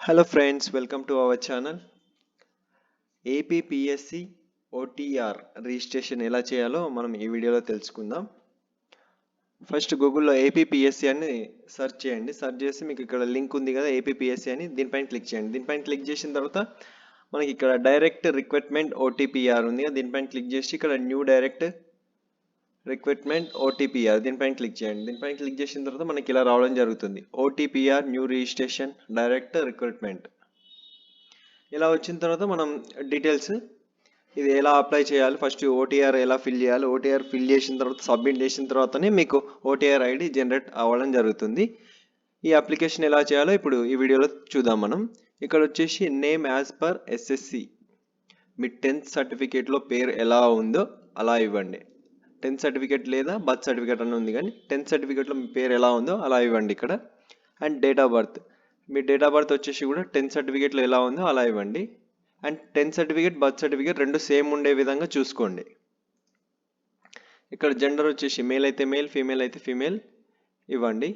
Hello friends, welcome to our channel. APPSC OTR registration ఎలా చేయాలో మనం ఈ వీడియోలో తెలుసుకుందాం. ఫస్ట్ గూగుల్లో ఏపీపీఎస్సి అని సెర్చ్ చేయండి. సెర్చ్ చేసి మీకు ఇక్కడ లింక్ ఉంది కదా ఏపీపీఎస్సి అని, దీనిపైన క్లిక్ చేయండి. దీనిపైన క్లిక్ చేసిన తర్వాత మనకి ఇక్కడ డైరెక్ట్ రిక్రూట్మెంట్ ఓటీపీఆర్ ఉంది కదా, దీనిపైన క్లిక్ చేసి ఇక్కడ న్యూ డైరెక్ట్ రిక్రూట్మెంట్ ఓటీపీఆర్ దీనిపైన క్లిక్ చేయండి. దీనిపైన క్లిక్ చేసిన తర్వాత మనకి ఇలా రావడం జరుగుతుంది. OTPR new registration direct recruitment. ఇలా వచ్చిన తర్వాత మనం డీటెయిల్స్ ఇది ఎలా అప్లై చేయాలి, ఫస్ట్ ఓటీఆర్ ఎలా ఫిల్ చేయాలి, ఓటీఆర్ ఫిల్ చేసిన తర్వాత సబ్మిట్ చేసిన తర్వాతనే మీకు ఓటీఆర్ ఐడి జనరేట్ అవ్వడం జరుగుతుంది. ఈ అప్లికేషన్ ఎలా చేయాలో ఇప్పుడు ఈ వీడియోలో చూద్దాం మనం. ఇక్కడ వచ్చేసి నేమ్ యాజ్ పర్ ఎస్ఎస్సి, మీ 10th సర్టిఫికేట్లో పేరు ఎలా ఉందో అలా ఇవ్వండి. 10th సర్టిఫికేట్ లేదా బర్త్ సర్టిఫికేట్ అని ఉంది, కానీ 10th సర్టిఫికేట్లో మీ పేరు ఎలా ఉందో అలా ఇవ్వండి ఇక్కడ. And date of birth, me date of birth వచ్చేసి కూడా 10th సర్టిఫికేట్లో ఎలా ఉందో అలా ఇవ్వండి. And 10th certificate birth certificate రెండు సేమ్ ఉండే విధంగా చూసుకోండి. ఇక్కడ జెండర్ వచ్చేసి మేల్ అయితే మేల్, ఫీమేల్ అయితే ఫీమేల్ ఇవ్వండి.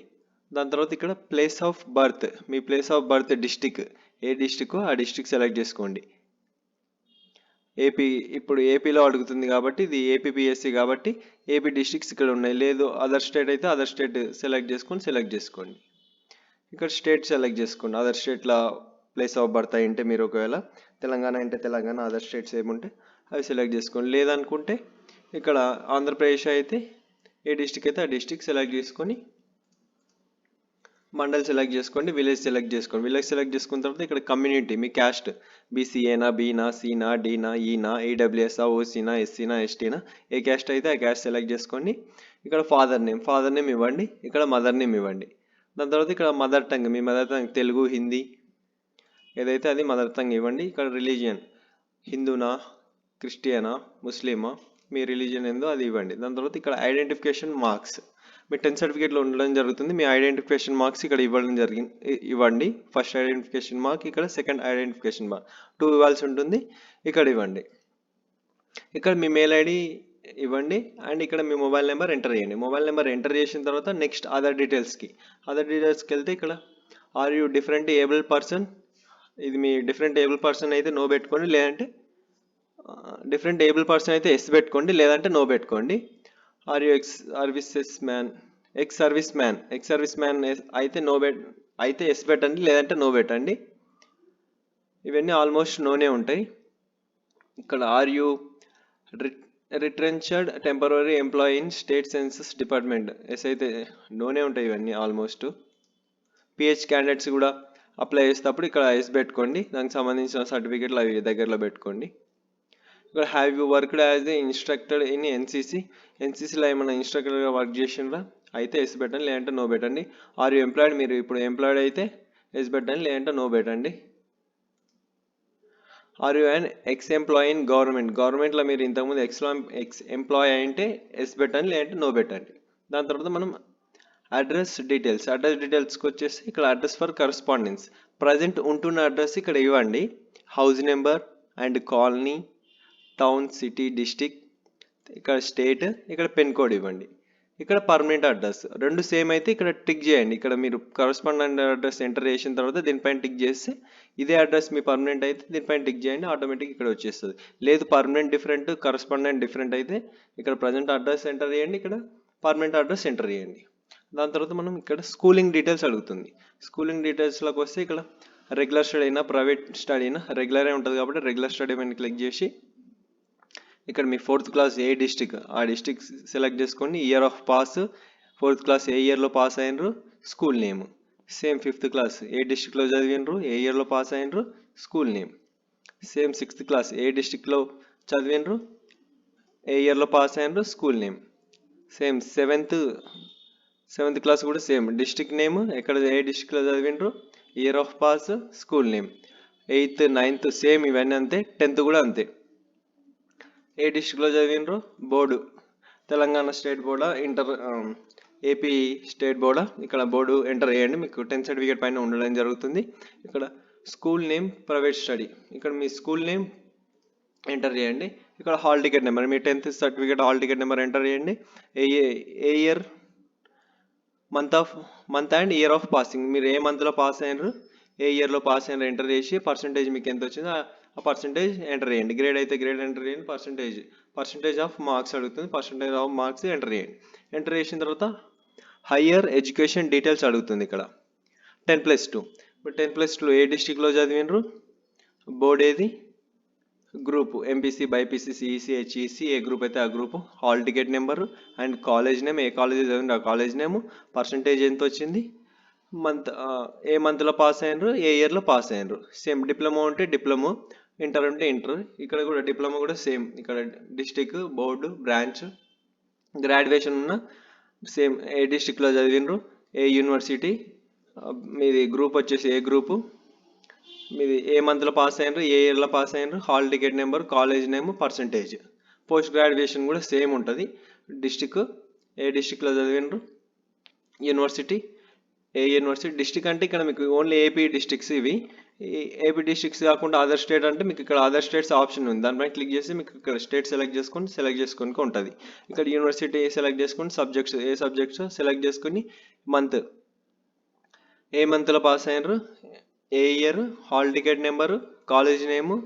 దాని తర్వాత ఇక్కడ place of birth, me place of birth district A district ఆ డిస్టిక్ సెలెక్ట్ చేసుకోండి. ఏపీ, ఇప్పుడు ఏపీలో అడుగుతుంది కాబట్టి ఇది ఏపీపీఎస్సి కాబట్టి ఏపీ డిస్ట్రిక్ట్స్ ఇక్కడ ఉన్నాయి. లేదు అదర్ స్టేట్ అయితే అదర్ స్టేట్ సెలెక్ట్ చేసుకోండి. ఇక్కడ స్టేట్ సెలెక్ట్ చేసుకోండి. అదర్ స్టేట్ల ప్లేస్ ఆఫ్ బర్త్ అయింటే మీరు, ఒకవేళ తెలంగాణ అంటే తెలంగాణ, అదర్ స్టేట్స్ ఏముంటే అవి సెలెక్ట్ చేసుకోండి. లేదనుకుంటే ఇక్కడ ఆంధ్రప్రదేశ్ అయితే ఏ డిస్టిక్ అయితే ఆ డిస్టిక్ సెలెక్ట్ చేసుకొని మండల్ సెలెక్ట్ చేసుకోండి. విలేజ్ సెలెక్ట్ చేసుకోండి. విలేజ్ సెలెక్ట్ చేసుకున్న తర్వాత ఇక్కడ కమ్యూనిటీ, మీ క్యాస్ట్ బీసీఏనా, బీనా, సీనా, డీనా, ఈనా, ఈడబ్ల్యూఎస్ఆ, ఓసీనా, ఎస్సీనా, ఎస్టీనా, ఏ క్యాస్ట్ అయితే ఆ క్యాస్ట్ సెలెక్ట్ చేసుకోండి. ఇక్కడ ఫాదర్ నేమ్ ఇవ్వండి. ఇక్కడ మదర్ నేమ్ ఇవ్వండి. దాని తర్వాత ఇక్కడ మదర్ టంగ్, మీ మదర్ టంగ్ తెలుగు, హిందీ ఏదైతే అది మదర్ టంగ్ ఇవ్వండి. ఇక్కడ రిలీజియన్ హిందూనా, క్రిస్టియనా, ముస్లిమా, మీ రిలీజియన్ ఏందో అది ఇవ్వండి. దాని తర్వాత ఇక్కడ ఐడెంటిఫికేషన్ మార్క్స్, మీ 10th సర్టిఫికేట్లో ఉండడం జరుగుతుంది. మీ ఐడెంటిఫికేషన్ మార్క్స్ ఇక్కడ ఇవ్వండి. ఫస్ట్ ఐడెంటిఫికేషన్ మార్క్, ఇక్కడ సెకండ్ ఐడెంటిఫికేషన్ మార్క్ 2 ఇవ్వాల్సి ఉంటుంది. ఇక్కడ ఇవ్వండి. ఇక్కడ మీ మెయిల్ ఐడి ఇవ్వండి. అండ్ ఇక్కడ మీ మొబైల్ నెంబర్ ఎంటర్ చేయండి. మొబైల్ నెంబర్ ఎంటర్ చేసిన తర్వాత నెక్స్ట్ అదర్ డీటెయిల్స్కి వెళ్తే ఇక్కడ are you different able person, ఇది మీ డిఫరెంట్ ఏబుల్ పర్సన్ అయితే నో పెట్టుకోండి, లేదంటే డిఫరెంట్ ఏబుల్ పర్సన్ అయితే ఎస్ పెట్టుకోండి, లేదంటే నో పెట్టుకోండి. Are you ex service man అయితే ఎస్ పెట్టండి, లేదంటే నో పెట్టండి. ఇవన్నీ ఆల్మోస్ట్ నోనే ఉంటాయి. ఇక్కడ are you retrenched temporary employee in state census department, yes అయితే నోనే ఉంటాయి ఇవన్నీ ఆల్మోస్ట్. పిహెచ్ క్యాండిడేట్స్ కూడా అప్లై చేసేటప్పుడు ఇక్కడ ఎస్ పెట్టుకోండి, దానికి సంబంధించిన సర్టిఫికేట్లు అవి దగ్గరలో పెట్టుకోండి. ఇక్కడ have you worked as a instructor in ఎన్సీసీలో ఏమైనా ఇన్స్ట్రక్టర్గా వర్క్ చేసిండ్రా అయితే ఎస్ పెట్టండి, లేదంటే నో పెట్టండి. ఆర్ యూ ఎంప్లాయిడ్, మీరు ఇప్పుడు ఎంప్లాయిడ్ అయితే ఎస్ పెట్టండి, లేదంటే నో పెట్టండి. Are you and ex employee in గవర్నమెంట్లో మీరు ఇంతకుముందు ఎక్స్ ఎంప్లాయీ అయితే ఎస్ పెట్టండి, లేదంటే నో పెట్టండి. దాని తర్వాత మనం అడ్రస్ డీటెయిల్స్కి వచ్చేసి ఇక్కడ అడ్రస్ ఫర్ కరస్పాండెన్స్, ప్రజెంట్ ఉంటున్న అడ్రస్ ఇక్కడ ఇవ్వండి. House number and colony, town, city, district, ఇక్కడ స్టేట్, ఇక్కడ పిన్ కోడ్ ఇవ్వండి. ఇక్కడ పర్మనెంట్ అడ్రస్ రెండు సేమ్ అయితే ఇక్కడ టిక్ చేయండి. ఇక్కడ మీరు కరస్పాండెంట్ అడ్రస్ ఎంటర్ చేసిన తర్వాత దీనిపైన టిక్ చేస్తే ఇదే అడ్రస్ మీ పర్మనెంట్ అయితే దీనిపైన టిక్ చేయండి, ఆటోమేటిక్ ఇక్కడ వచ్చేస్తుంది. లేదు పర్మనెంట్ డిఫరెంట్, కరస్పాండెంట్ డిఫరెంట్ అయితే ఇక్కడ ప్రజెంట్ అడ్రస్ ఎంటర్ చేయండి, ఇక్కడ పర్మనెంట్ అడ్రస్ ఎంటర్ చేయండి. దాని తర్వాత మనం ఇక్కడ స్కూలింగ్ డీటెయిల్స్ అడుగుతుంది. స్కూలింగ్ డీటెయిల్స్లోకి వస్తే ఇక్కడ రెగ్యులర్ స్టడీ అయినా ప్రైవేట్ స్టడీ అయినా రెగ్యులరే ఉంటుంది కాబట్టి రెగ్యులర్ స్టడీ మీద క్లిక్ చేసి ఇక్కడ మీ 4th క్లాస్ ఏ డిస్టిక్ ఆ డిస్టిక్ సెలెక్ట్ చేసుకోండి. Year of pass, 4th class ఏ ఇయర్లో పాస్ అయినరు, school name same. 5th class ఏ డిస్టిక్లో చదివినరు, ఏ ఇయర్లో పాస్ అయినరు, school name same. 6th class ఏ డిస్టిక్లో చదివినరు, ఏ ఇయర్లో పాస్ అయినరు, school name same. 7th class కూడా సేమ్, డిస్టిక్ నేమ్, ఎక్కడ ఏ డిస్టిక్లో చదివినరు, year of pass, school name. 8th 9th same, ఇవన్నీ అంతే. 10th కూడా అంతే. ఏ డిస్ట్రిక్ట్లో చదివినరు, బోర్డు తెలంగాణ స్టేట్ బోర్డా, ఏపీ స్టేట్ బోర్డా, ఇక్కడ బోర్డు ఎంటర్ చేయండి, మీకు 10th సర్టిఫికేట్ పైన ఉండడం జరుగుతుంది. ఇక్కడ స్కూల్ నేమ్ ప్రైవేట్ స్టడీ, ఇక్కడ మీ స్కూల్ నేమ్ ఎంటర్ చేయండి. ఇక్కడ హాల్ టికెట్ నెంబర్, మీ 10th certificate hall ticket number enter చేయండి. ఏ year, month and year of passing, మీరు ఏ మంత్లో పాస్ అయినరు, ఏ ఇయర్లో పాస్ అయినా ఎంటర్ చేసి పర్సంటేజ్ మీకు ఎంత వచ్చిందో ఆ పర్సంటేజ్ ఎంటర్ చేయండి. గ్రేడ్ అయితే గ్రేడ్ ఎంటర్ చేయండి. పర్సంటేజ్ ఆఫ్ మార్క్స్ అడుగుతుంది. పర్సంటేజ్ ఆఫ్ మార్క్స్ ఎంటర్ చేయండి. ఎంటర్ చేసిన తర్వాత హయ్యర్ ఎడ్యుకేషన్ డీటెయిల్స్ అడుగుతుంది. ఇక్కడ 10+2. ఇప్పుడు 10+2 ఏ డిస్టిక్లో చదివినరు, బోర్డ్ ఏది, group MPC, BiPC, CEC, HEC, ఏ గ్రూప్ అయితే ఆ group, hall ticket number and college name, ఏ కాలేజ్ చదివింది ఆ కాలేజ్ నేమ్, పర్సంటేజ్ ఎంత వచ్చింది, మంత్ ఏ మంత్లో పాస్ అయినరు, ఏ ఇయర్లో పాస్ అయినరు. సేమ్ డిప్లొమా ఉంటే డిప్లొమా, ఇంటర్ ఉంటే ఇంటర్. ఇక్కడ కూడా డిప్లొమా కూడా సేమ్. ఇక్కడ డిస్టిక్, బోర్డు, బ్రాంచ్, గ్రాడ్యుయేషన్ ఉన్న సేమ్ ఏ డిస్టిక్లో చదివినరు, ఏ యూనివర్సిటీ, మీది గ్రూప్ వచ్చేసి ఏ గ్రూపు, మీది ఏ మంత్లో పాస్ అయినరు, ఏ ఇయర్లో పాస్ అయినరు, hall ticket number, college name, percentage. Post graduation కూడా సేమ్ ఉంటుంది. డిస్టిక్, ఏ డిస్టిక్లో చదివినరు, యూనివర్సిటీ, ఏ యూనివర్సిటీ. డిస్టిక్ అంటే ఇక్కడ మీకు ఓన్లీ ఏపీ డిస్టిక్స్ ఇవి. ఏపీ డిస్టిక్స్ కాకుండా అదర్ స్టేట్ అంటే మీకు ఇక్కడ అదర్ స్టేట్స్ ఆప్షన్ ఉంది. దానిపైన క్లిక్ చేసి మీకు ఇక్కడ స్టేట్ సెలెక్ట్ చేసుకొని ఉంటుంది. ఇక్కడ యూనివర్సిటీ సెలెక్ట్ చేసుకొని సబ్జెక్ట్స్, ఏ సబ్జెక్ట్స్ సెలెక్ట్ చేసుకొని మంత్, ఏ మంత్లో పాస్ అయినరు, ఏ year, hall ticket number, college name,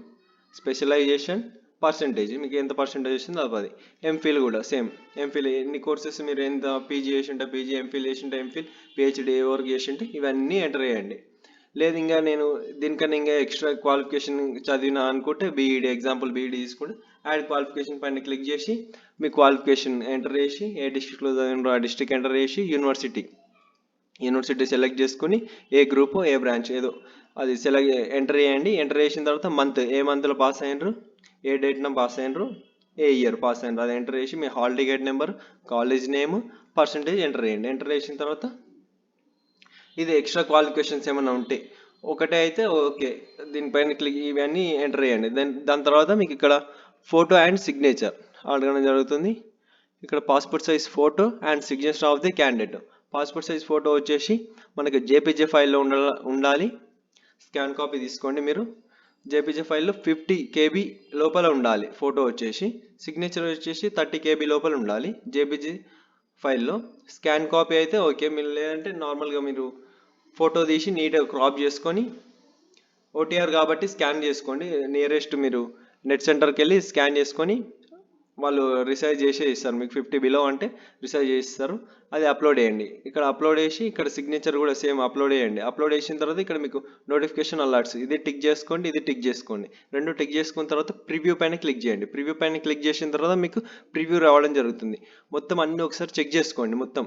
specialization, percentage, మీకు ఎంత పర్సంటేజ్ వచ్చిందో అది. ఎంఫిల్ కూడా సేమ్. ఎంఫిల్ ఎన్ని కోర్సెస్ మీరు ఎంత పీజీ చేసింటే పీజీ, ఎంఫిల్ చేసింటే ఎంఫిల్, పిహెచ్డి ఏ వర్క్ చేసింటే ఇవన్నీ ఎంటర్ చేయండి. లేదు ఇంకా నేను దీనికన్నా ఇంకా ఎక్స్ట్రా క్వాలిఫికేషన్ చదివినా అనుకుంటే బీఈడి, ఎగ్జాంపుల్ బీఈడి తీసుకుంటే యాడ్ క్వాలిఫికేషన్ పైన క్లిక్ చేసి మీ క్వాలిఫికేషన్ ఎంటర్ చేసి ఏ డిస్ట్రిక్ట్లో చదివినారో ఆ డిస్ట్రిక్ట్ ఎంటర్ చేసి యూనివర్సిటీ సెలెక్ట్ చేసుకుని ఏ గ్రూప్, ఏ బ్రాంచ్ ఏదో అది ఎంటర్ చేయండి. ఎంటర్ చేసిన తర్వాత మంత్, ఏ మంత్లో పాస్ అయినరు, ఏ డేట్న పాస్ అయినరు, ఏ ఇయర్ పాస్ అయినరు అది ఎంటర్ చేసి మీ hall ticket number, college name, percentage enter చేయండి. ఎంటర్ చేసిన తర్వాత ఇది ఎక్స్ట్రా క్వాలిఫికేషన్స్ ఏమైనా ఉంటే ఒకటే అయితే ఓకే, దీనిపైన క్లిక్ ఇవన్నీ ఎంటర్ చేయండి. దాని తర్వాత మీకు ఇక్కడ ఫోటో అండ్ సిగ్నేచర్ అడగడం జరుగుతుంది. ఇక్కడ passport size photo and signature of the candidate. Passport size photo వచ్చేసి మనకి జేపీజే ఫైల్లో ఉండాలి. స్కాన్ కాపీ తీసుకోండి మీరు. జేపీజే ఫైల్లో 50 KB లోపల ఉండాలి ఫోటో వచ్చేసి. సిగ్నేచర్ వచ్చేసి 30 KB లోపల ఉండాలి జేపీజే ఫైల్లో. స్కాన్ కాపీ అయితే ఓకే, మీరు లేదంటే నార్మల్గా మీరు ఫోటో తీసి నీట్గా క్రాప్ చేసుకొని, ఓటీఆర్ కాబట్టి స్కాన్ చేసుకోండి. నియరెస్ట్ మీరు నెట్ సెంటర్కి వెళ్ళి స్కాన్ చేసుకొని వాళ్ళు రిసైజ్ చేసే ఇస్తారు. మీకు 50 బిలో అంటే రిసైజ్ చేస్తారు. అది అప్లోడ్ చేయండి. ఇక్కడ అప్లోడ్ చేసి ఇక్కడ సిగ్నేచర్ కూడా సేమ్ అప్లోడ్ చేయండి. అప్లోడ్ చేసిన తర్వాత ఇక్కడ మీకు నోటిఫికేషన్ అలర్ట్స్ ఇది టిక్ చేసుకోండి, ఇది టిక్ చేసుకోండి. రెండు టిక్ చేసుకున్న తర్వాత ప్రివ్యూ పైన క్లిక్ చేయండి. ప్రివ్యూ పైన క్లిక్ చేసిన తర్వాత మీకు ప్రివ్యూ రావడం జరుగుతుంది. మొత్తం అన్నీ ఒకసారి చెక్ చేసుకోండి. మొత్తం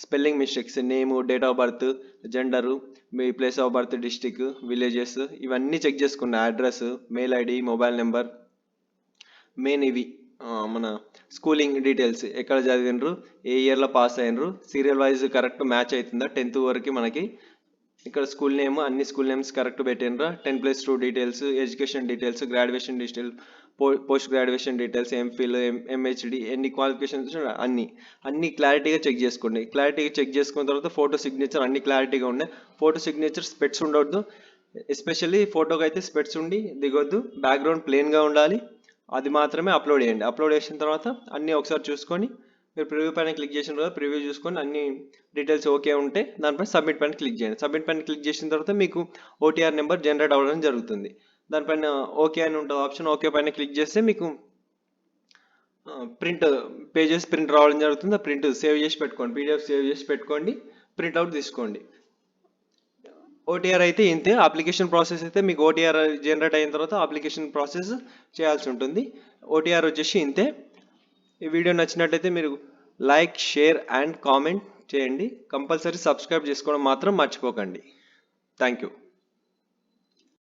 spelling mistakes, name, date of birth, gender, మీ place of birth, district, villages ఇవన్నీ చెక్ చేసుకోండి. Address, mail ID, mobile number, main ఇవి మన స్కూలింగ్ డీటెయిల్స్, ఎక్కడ చదివినరు, ఏ ఇయర్లో పాస్ అయినరు, సీరియల్ వైజ్ కరెక్ట్ మ్యాచ్ అవుతుందా 10th వరకు మనకి. ఇక్కడ స్కూల్ నేమ్, అన్ని స్కూల్ నేమ్స్ కరెక్ట్ పెట్టినరా. 10+2 details, education details, graduation details, post graduation details, MPhil, ఎంహెచ్డి, ఎన్ని క్వాలిఫికేషన్స్ అన్ని క్లారిటీగా చెక్ చేసుకోండి. క్లారిటీగా చెక్ చేసుకున్న తర్వాత ఫోటో సిగ్నేచర్ అన్ని క్లారిటీగా ఉన్నాయి. ఫోటో సిగ్నేచర్ స్పెట్స్ ఉండొద్దు. ఎస్పెషల్లీ ఫోటోకి అయితే స్పెట్స్ ఉండి దిగొద్దు. బ్యాక్గ్రౌండ్ ప్లెయిన్గా ఉండాలి. అది మాత్రమే అప్లోడ్ చేయండి. అప్లోడ్ చేసిన తర్వాత అన్నీ ఒకసారి చూసుకొని మీరు ప్రివ్యూ పైన క్లిక్ చేసిన తర్వాత ప్రివ్యూ చూసుకొని అన్ని డీటెయిల్స్ ఓకే ఉంటే దానిపైన సబ్మిట్ పైన క్లిక్ చేయండి. సబ్మిట్ పైన క్లిక్ చేసిన తర్వాత మీకు ఓటీఆర్ నెంబర్ జనరేట్ అవ్వడం జరుగుతుంది. దానిపైన ఓకే అని ఉంటుంది ఆప్షన్. ఓకే పైన క్లిక్ చేస్తే మీకు పేజెస్ ప్రింట్ రావడం జరుగుతుంది. ఆ ప్రింట్ సేవ్ చేసి పెట్టుకోండి. పీడిఎఫ్ సేవ్ చేసి పెట్టుకోండి. ప్రింట్అవుట్ తీసుకోండి. ఓటీఆర్ అయితే ఇంతే. అప్లికేషన్ ప్రాసెస్ అయితే మీకు ఓటీఆర్ జనరేట్ అయిన తర్వాత అప్లికేషన్ ప్రాసెస్ చేయాల్సి ఉంటుంది. ఓటీఆర్ వచ్చేసి ఇంతే. ఈ వీడియో నచ్చినట్టయితే మీరు లైక్, షేర్ అండ్ కామెంట్ చేయండి. కంపల్సరీ సబ్స్క్రైబ్ చేసుకోవడం మాత్రం మర్చిపోకండి. Thank you.